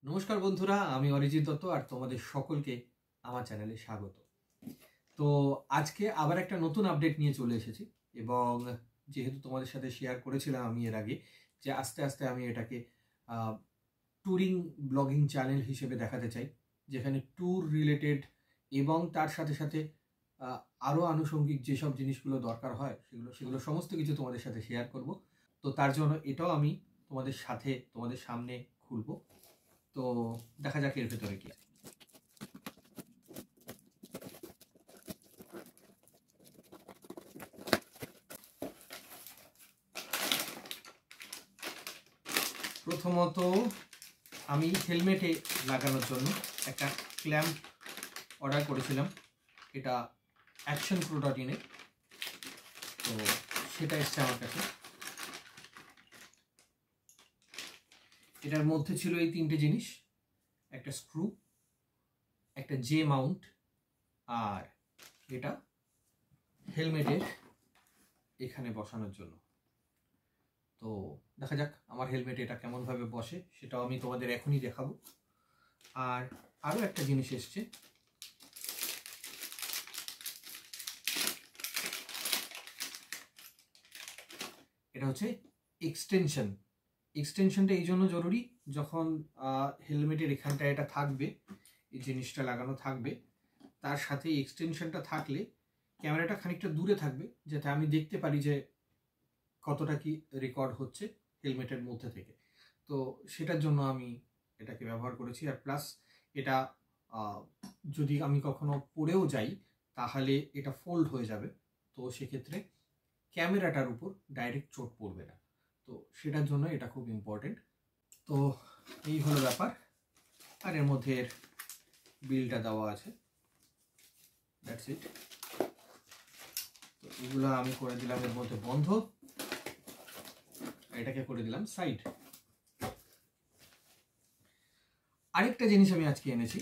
নমস্কার বন্ধুরা, আমি অরিজিৎ দত্ত আর তোমাদের সকলকে আমার চ্যানেলে স্বাগত। তো আজকে আবার একটা নতুন আপডেট নিয়ে চলে এসেছি এবং যেহেতু তোমাদের সাথে শেয়ার করেছিলাম আমি এর আগে যে আস্তে আস্তে আমি এটাকে ট্যুরিং ব্লগিং চ্যানেল হিসেবে দেখাতে চাই, যেখানে ট্যুর রিলেটেড এবং তার সাথে সাথে আরও আনুষঙ্গিক যেসব জিনিসগুলো দরকার হয় সেগুলো সমস্ত কিছু তোমাদের সাথে শেয়ার করব। তো তার জন্য এটাও আমি তোমাদের সামনে খুলবো। তো দেখা যাক এর ভেতরে কি। প্রথমত আমি হেলমেটে লাগানোর জন্য একটা ক্ল্যাম্প অর্ডার করেছিলাম, এটা অ্যাকশন প্রো.ইনের। তো সেটা এসছে আমার কাছে। এটার মধ্যে ছিল এই তিনটে জিনিস, একটা স্ক্রু, একটা জে মাউন্ট, আর এটা হেলমেটের এখানে বসানোর জন্য। তো দেখা যাক আমার হেলমেটে এটা কেমনভাবে বসে, সেটাও আমি তোমাদের এখনই দেখাবো। আর আরও একটা জিনিস এসছে, এটা হচ্ছে এক্সটেনশনটা এই জন্য জরুরি, যখন হেলমেটের এখানটায় এটা থাকবে, এই জিনিসটা লাগানো থাকবে, তার সাথে এক্সটেনশনটা থাকলে ক্যামেরাটা খানিকটা দূরে থাকবে, যাতে আমি দেখতে পারি যে কতটা কি রেকর্ড হচ্ছে হেলমেটের মধ্যে থেকে। তো সেটার জন্য আমি এটাকে ব্যবহার করেছি। আর প্লাস এটা যদি আমি কখনো পড়েও যাই তাহলে এটা ফোল্ড হয়ে যাবে, তো সেক্ষেত্রে ক্যামেরাটার উপর ডাইরেক্ট চোট পড়বে না। তো সেটার জন্য এটা খুব ইম্পর্টেন্ট। তো এই হলো ব্যাপার। আর এর মধ্যে এর বিলটা দেওয়া আছে, দ্যাটস ইট। তো এগুলো আমি করে দিলাম এর মধ্যে বন্ধ, এটাকে করে দিলাম সাইড। আরেকটা জিনিস আমি আজকে এনেছি,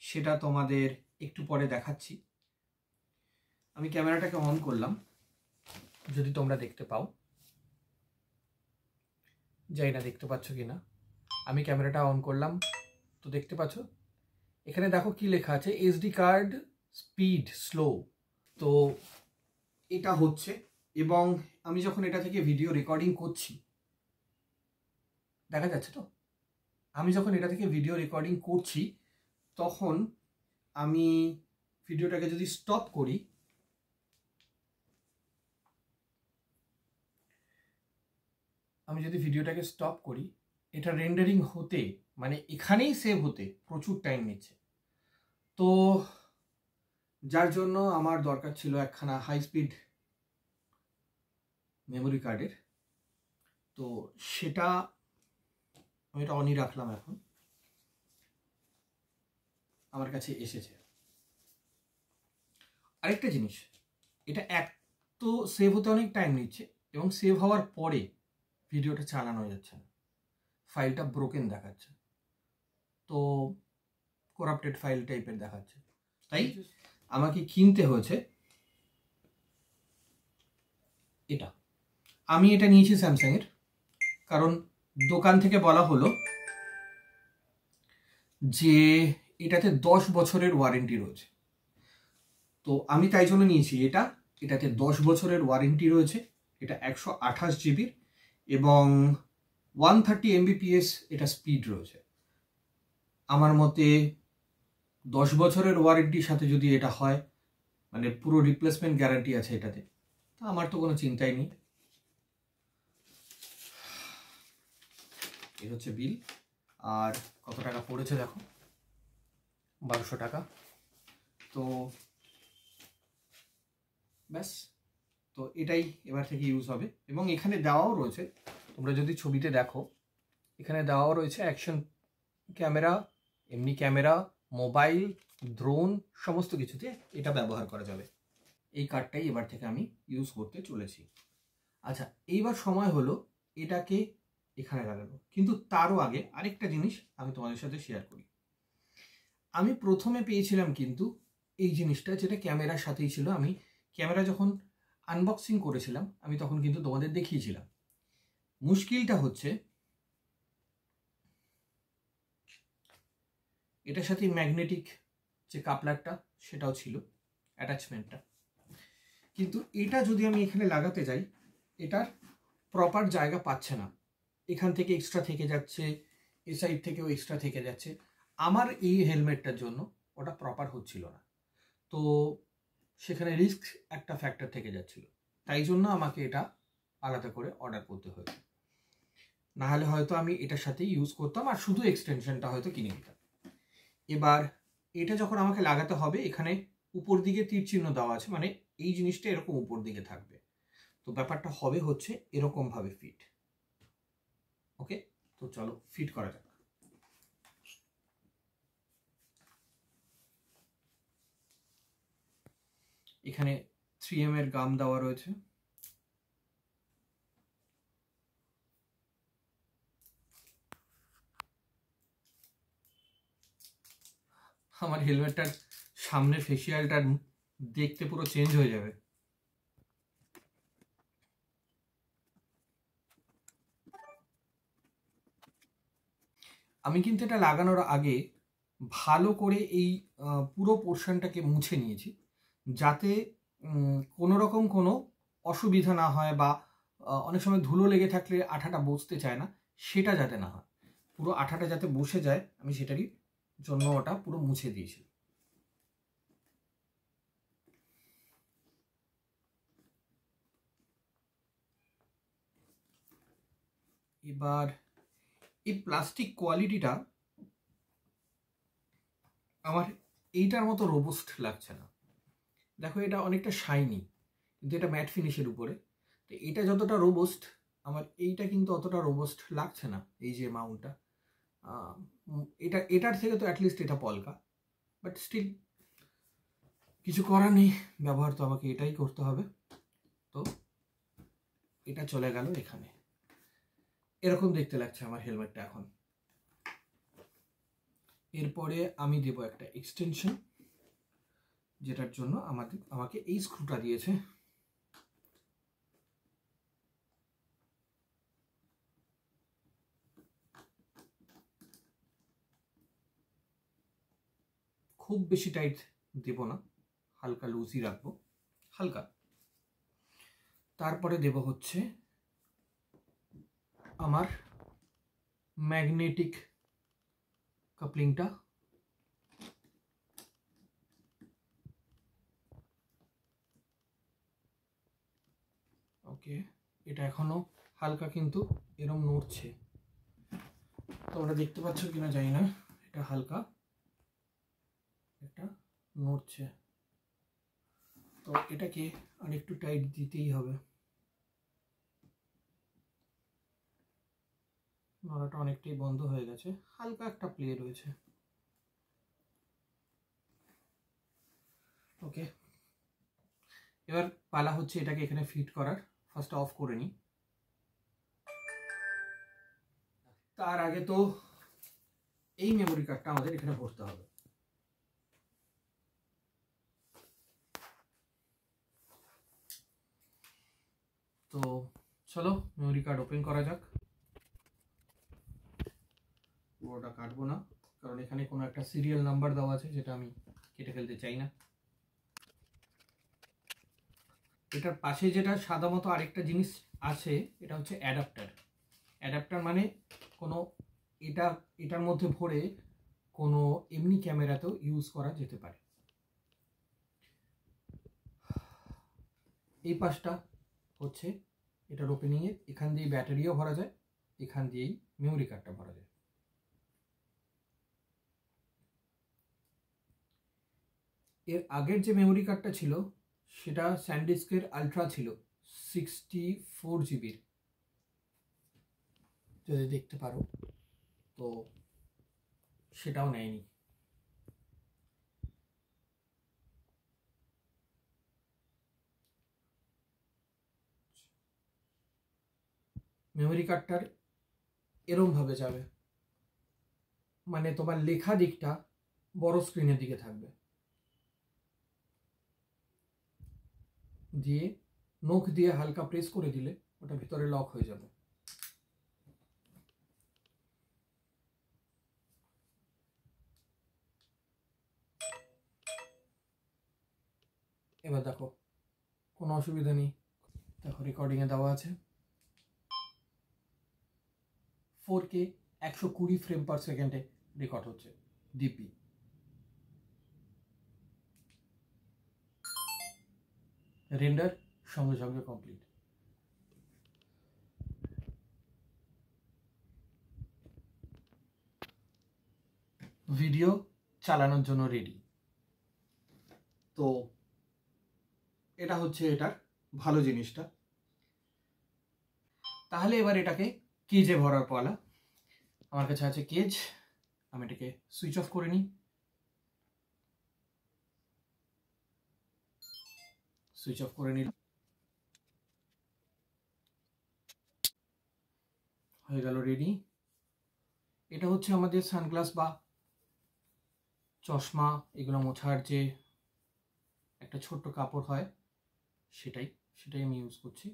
সেটা তোমাদের একটু পরে দেখাচ্ছি। আমি ক্যামেরাটাকে অন করলাম, যদি তোমরা দেখতে পাও, যাই না দেখতে পাচ্ছ কিনা। আমি ক্যামেরাটা অন করলাম, তো দেখতে পাচ্ছ এখানে দেখো কি লেখা আছে, এসডি কার্ড স্পিড স্লো। তো এটা হচ্ছে, এবং আমি যখন এটা থেকে ভিডিও রেকর্ডিং করছি, দেখা যাচ্ছে তো, আমি যখন এটা থেকে ভিডিও রেকর্ডিং করছি তখন আমি ভিডিওটাকে যদি স্টপ করি, এটা রেন্ডারিং হতে, মানে এখানেই সেভ হতে প্রচুর টাইম নিচ্ছে। তো যার জন্য আমার দরকার ছিল একখানা হাই স্পিড মেমোরি কার্ডের। তো সেটা আমি এটা অনই রাখলাম, এখন আমার কাছে এসেছে। আরেকটা জিনিস, এটা এক তো সেভ হতে অনেক টাইম নিচ্ছে, এবং সেভ হওয়ার পরে ভিডিওটা চালানো যাচ্ছে না, ফাইলটা ব্রোকেন দেখাচ্ছে, তো করাপ্টেড ফাইল টাইপের দেখাচ্ছে। তাই আমাকে কিনতে হয়েছে এটা। আমি এটা নিয়েছি স্যামসাংয়ের, কারণ দোকান থেকে বলা হলো যে এটাতে 10 বছরের ওয়ারেন্টি রয়েছে। তো আমি তাই জন্য নিয়েছি এটাতে 10 বছরের ওয়ারেন্টি রয়েছে। এটা 128 জিবির এবং 130 Mbps এটা স্পিড রয়েছে। আমার মতে 10 বছরের ওয়ারেন্টির সাথে যদি এটা হয়, মানে পুরো রিপ্লেসমেন্ট গ্যারান্টি আছে এটাতে, তো আমার তো কোনো চিন্তাই নেই। এই হচ্ছে বিল, আর কত টাকা পড়েছে দেখো, 1200 টাকা। তো ব্যাস, তো এটাই এবার থেকে ইউজ হবে। এবং এখানে দেওয়াও রয়েছে, তোমরা যদি ছবিতে দেখো, এখানে দেওয়াও রয়েছে অ্যাকশন ক্যামেরা, এমনি ক্যামেরা, মোবাইল, ড্রোন, সমস্ত কিছুতে এটা ব্যবহার করা যাবে। এই কার্ডটাই এবার থেকে আমি ইউজ করতে চলেছি। আচ্ছা, এইবার সময় হলো এটাকে এখানে লাগানো, কিন্তু তারও আগে আরেকটা জিনিস আমি তোমাদের সাথে শেয়ার করি। আমি প্রথমে পেয়েছিলাম কিন্তু এই জিনিসটা, যেটা ক্যামেরার সাথেই ছিল। আমি ক্যামেরা যখন আনবক্সিং করেছিলাম আমি তখন কিন্তু তোমাদের দেখিয়েছিলাম। মুশকিলটা হচ্ছে এটার সাথে ম্যাগনেটিক যে কাপলারটা সেটাও ছিল, অ্যাটাচমেন্টটা। কিন্তু এটা যদি আমি এখানে লাগাতে যাই, এটার প্রপার জায়গা পাচ্ছে না, এখান থেকে এক্সট্রা থেকে যাচ্ছে, এ সাইড থেকেও এক্সট্রা থেকে যাচ্ছে। আমার এই হেলমেটটার জন্য ওটা প্রপার হচ্ছিল না, তো সেখানে রিস্ক একটা ফ্যাক্টর থেকে যাচ্ছিল, তাই জন্য আমাকে এটা আলাদা করে অর্ডার করতে হয়েছে। নাহলে হয়তো আমি এটার সাথে ইউজ করতাম আর শুধু এক্সটেনশনটা হয়তো কিনে নিতাম। এবার এটা যখন আমাকে লাগাতে হবে, এখানে উপর দিকে তীর চিহ্ন দেওয়া আছে, মানে এই জিনিসটা এরকম উপর দিকে থাকবে, তো ব্যাপারটা হবে হচ্ছে এরকম ভাবে ফিট। ওকে, তো চলো ফিট করা যাক। এখানে 3M এর গাম দেওয়া রয়েছে। আমার হেলমেটটার সামনের ফেসিয়ালটা দেখতে পুরো চেঞ্জ হয়ে যাবে। আমি কিন্তু এটা লাগানোর আগে ভালো করে এই পুরো পোর্শনটাকে মুছে নিয়েছি, যাতে কোনো রকম কোনো অসুবিধা না হয়, বা অনেক সময় ধুলো লেগে থাকলে আঠাটা বসতে চায় না, সেটা যাতে না হয়, পুরো আঠাটা যাতে বসে যায়, আমি সেটারই জন্য ওটা পুরো মুছে দিয়েছি। এবার এই প্লাস্টিক কোয়ালিটিটা আমার এইটার মতো রোবস্ট লাগছে না। দেখো এটা অনেকটা শাইনি, কিন্তু এটা ম্যাট ফিনিশের উপরে, তো এটা যতটা রোবস্ট, আমার এইটা কিন্তু অতটা রোবস্ট লাগছে না। এই যে মাউন্টটা, এটার থেকে তো অ্যাটলিস্ট এটা পলকা, বাট স্টিল কিছু করার নেই, ব্যবহার তো আমাকে এটাই করতে হবে। তো এটা চলে গেল এখানে, এরকম দেখতে লাগছে আমার হেলমেটটা এখন। এরপরে আমি দেব একটা এক্সটেনশন, যেটার জন্য আমাকে এই স্ক্রুটা দিয়েছে। খুব বেশি টাইট দেব না, হালকা লুজই রাখবো, হালকা। তারপরে দেব হচ্ছে আমার ম্যাগনেটিক কাপলিংটা। ওকে, এটা এখনো হালকা কিন্তু এরম নড়ছে, তোমরা দেখতে পাচ্ছ কিনা জানি না, এটা হালকা একটা নড়ছে, তো এটাকে আর একটু টাইট দিতেই হবে। নড়াটা অনেকটাই বন্ধ হয়ে গেছে, হালকা একটা প্লে রয়েছে। ওকে, এবার পালা হচ্ছে এটাকে এখানে ফিট করার। ফার্স্ট অফ করে নিই, তার আগে তো এই মেমোরি কার্ডটা আমাদের এখানে ভরতে হবে। তো চলো মেমোরি কার্ড ওপেন করা যাক। পুরোটা কাটবো না, কারণ এখানে কোনো একটা সিরিয়াল নাম্বার দেওয়া আছে, যেটা আমি কেটে ফেলতে চাই না। এটার পাশে যেটা সাদা মতো আরেকটা জিনিস আছে, এটা হচ্ছে অ্যাডাপ্টার। অ্যাডাপ্টার মানে কোনো এটার মধ্যে ভরে কোনো এমনি ক্যামেরাতেও ইউজ করা যেতে পারে। এই পাশটা হচ্ছে এটার ওপেনিংয়ে, এখান দিয়ে ব্যাটারিও ভরা যায়, এখান দিয়েই মেমোরি কার্ডটা ভরা যায়। এর আগের যে মেমোরি কার্ডটা ছিল সেটা স্যানডিস্কের আলট্রা ছিল, 64 জিবির, যদি দেখতে পারো, তো সেটাও নেয়নি। মেমোরি কার্ডটার এরম ভাবে যাবে, মানে তোমার লেখা দিকটা বড় স্ক্রিনের দিকে থাকবে, দিয়ে নখ দিয়ে হালকা প্রেস করে দিলে ওটা ভিতরে লক হয়ে যাবে। এবার দেখো কোনো অসুবিধা নেই। দেখো রেকর্ডিংয়ে দেওয়া আছে 4K 120 ফ্রেম পার সেকেন্ডে রেকর্ড হচ্ছে ডিপি। রেন্ডার সঙ্গে সঙ্গে কমপ্লিট। ভিডিও চালানোর জন্য রেডি। তো এটা হচ্ছে এটার ভালো জিনিসটা। তাহলে এবার এটাকে কেজে ভরার পালা। আমার কাছে আছে কেজ, আমি এটাকে সুইচ অফ করে নিই। সুইচ অফ করে নিলাম, হয়ে গেল রেডি। এটা হচ্ছে আমাদের সানগ্লাস বা চশমা এগুলো মোছার যে একটা ছোট্ট কাপড় হয়, সেটাই আমি ইউজ করছি।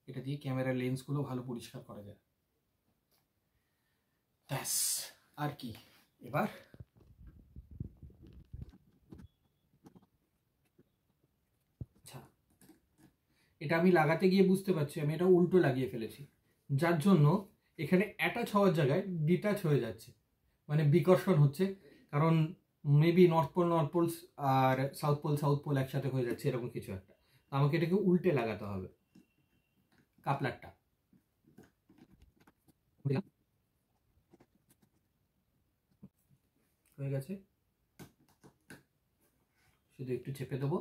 এটা দিয়ে ক্যামেরার লেন্সগুলো ভালো পরিষ্কার করা যায়। ব্যাস, আর কি। এবার আচ্ছা, এটা আমি লাগাতে গিয়ে বুঝতে পারছি আমি এটা উল্টো লাগিয়ে ফেলেছি, যার জন্য এখানে অ্যাটাচ হওয়ার জায়গায় ডিটাচ হয়ে যাচ্ছে, মানে বিকর্ষণ হচ্ছে। কারণ মেবি নর্থ পোল আর সাউথ পোল একসাথে হয়ে যাচ্ছে, এরকম কিছু একটা। আমাকে এটাকে উল্টে লাগাতে হবে কাপলারটা। হয়ে গেছে, শুধু একটু চেপে দেবো,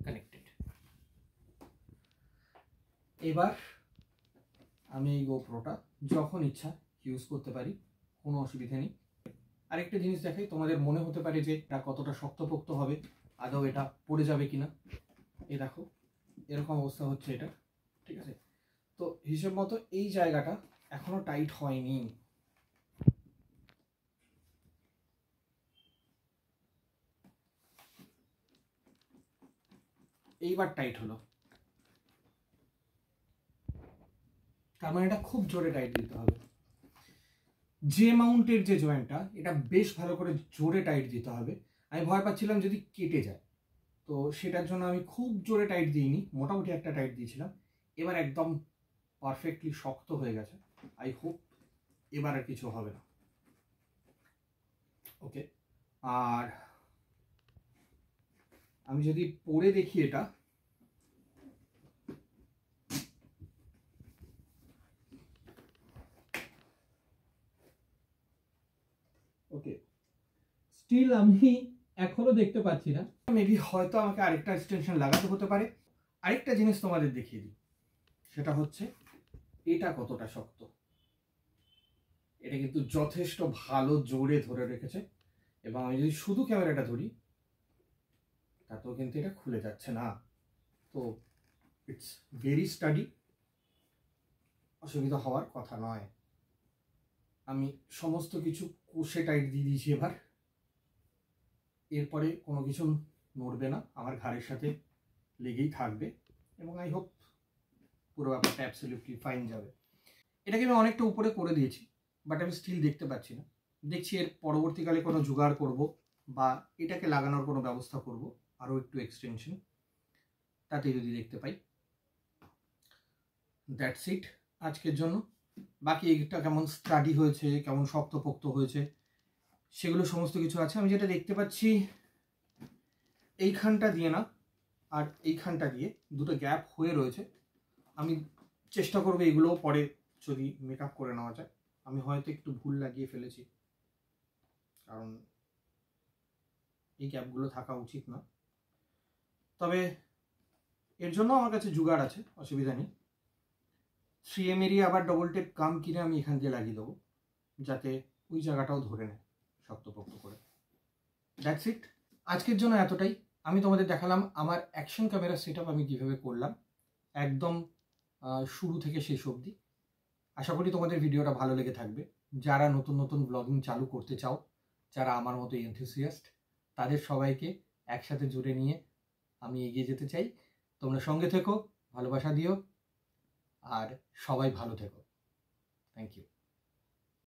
কানেক্টেড। এবার আমি এই গোপ্রোটা যখন ইচ্ছা ইউজ করতে পারি, কোনো অসুবিধা নেই। আরেকটা জিনিস দেখাই, তোমাদের মনে হতে পারে যে এটা কতটা শক্তপোক্ত হবে, আদৌ এটা পড়ে যাবে কিনা। এই দেখো এরকম অবস্থা হচ্ছে এটা, ঠিক আছে। তো হিসেব মতো এই জায়গাটা এখনো টাইট হয়নি। এইবার টাইট হলো, তার মানে এটা খুব জোরে টাইট দিতে হবে। যে মাউন্টের যে জয়েন্টটা, এটা বেশ ভালো করে জোরে টাইট দিতে হবে। আমি ভয় পাচ্ছিলাম যদি কেটে যায়, তো সেটার জন্য আমি খুব জোরে টাইট দিইনি, মোটামুটি একটা টাইট দিয়েছিলাম। এবার একদম পারফেক্টলি শক্ত হয়ে গেছে। আই হোপ এবার আর কিছু হবে না। ওকে, আর আমি যদি পরে দেখি এটা, ওকে, স্টিল আমি এখনো দেখতে পাচ্ছি না। মেবি হয়তো আমাকে আরেকটা এক্সটেনশন লাগাতে হতে পারে। আরেকটা জিনিস তোমাদের দেখিয়ে দিই, সেটা হচ্ছে এটা কতটা শক্ত। এটা কিন্তু যথেষ্ট ভালো জোরে ধরে রেখেছে, এবং আমি যদি শুধু ক্যামেরাটা ধরি তাতেও কিন্তু এটা খুলে যাচ্ছে না। তো ইটস ভেরি স্টাডি, অসুবিধা হওয়ার কথা নয়। আমি সমস্ত কিছু কষে টাইট দিয়ে দিয়েছি। এরপরে কোনো কিছু নড়বে না, আমার ঘাড়ের সাথে লেগেই থাকবে, এবং আই হোপ পুরো ব্যাপারটা অ্যাবসলিউটলি ফাইন যাবে। এটাকে আমি অনেকটা উপরে করে দিয়েছি, বাট আমি স্টিল দেখতে পাচ্ছি না। দেখছি এর পরবর্তীকালে কোনো জোগাড় করব, বা এটাকে লাগানোর কোনো ব্যবস্থা করব, আরও একটু এক্সটেনশন, তাতে যদি দেখতে পাই। দ্যাটস ইট আজকের জন্য। বাকি এটা কেমন স্টাডি হয়েছে, কেমন শক্তপোক্ত হয়েছে, সেগুলো সমস্ত কিছু আছে। আমি যেটা দেখতে পাচ্ছি, এইখানটা দিয়ে না, আর এইখানটা দিয়ে দুটো গ্যাপ হয়ে রয়েছে। আমি চেষ্টা করবো এগুলোও পরে যদি মেকআপ করে নেওয়া যায়। আমি হয়তো একটু ভুল লাগিয়ে ফেলেছি, কারণ এই গ্যাপগুলো থাকা উচিত না। তবে এর জন্য আমার কাছে জুগাড় আছে, অসুবিধা নেই। 3M এরই আবার ডবল টেপ কাম কিনে আমি এখান দিয়ে লাগিয়ে দেবো, যাতে ওই জায়গাটাও ধরে নেয় শক্তপোক্ত করে। দ্যাটস ইট আজকের জন্য এতটাই। আমি তোমাদের দেখালাম আমার অ্যাকশন ক্যামেরা সেট আপ আমি কীভাবে করলাম, একদম শুরু থেকে শেষ অবধি। আশা করি তোমাদের ভিডিওটা ভালো লেগে থাকবে। যারা নতুন নতুন ব্লগিং চালু করতে চাও, যারা আমার মতো এনথুসিয়াস্ট, তাদের সবাইকে একসাথে জুড়ে নিয়ে আমি এগিয়ে যেতে চাই। তোমরা সঙ্গে থেকো, ভালোবাসা দিও, আর সবাই ভালো থেকো। Thank you.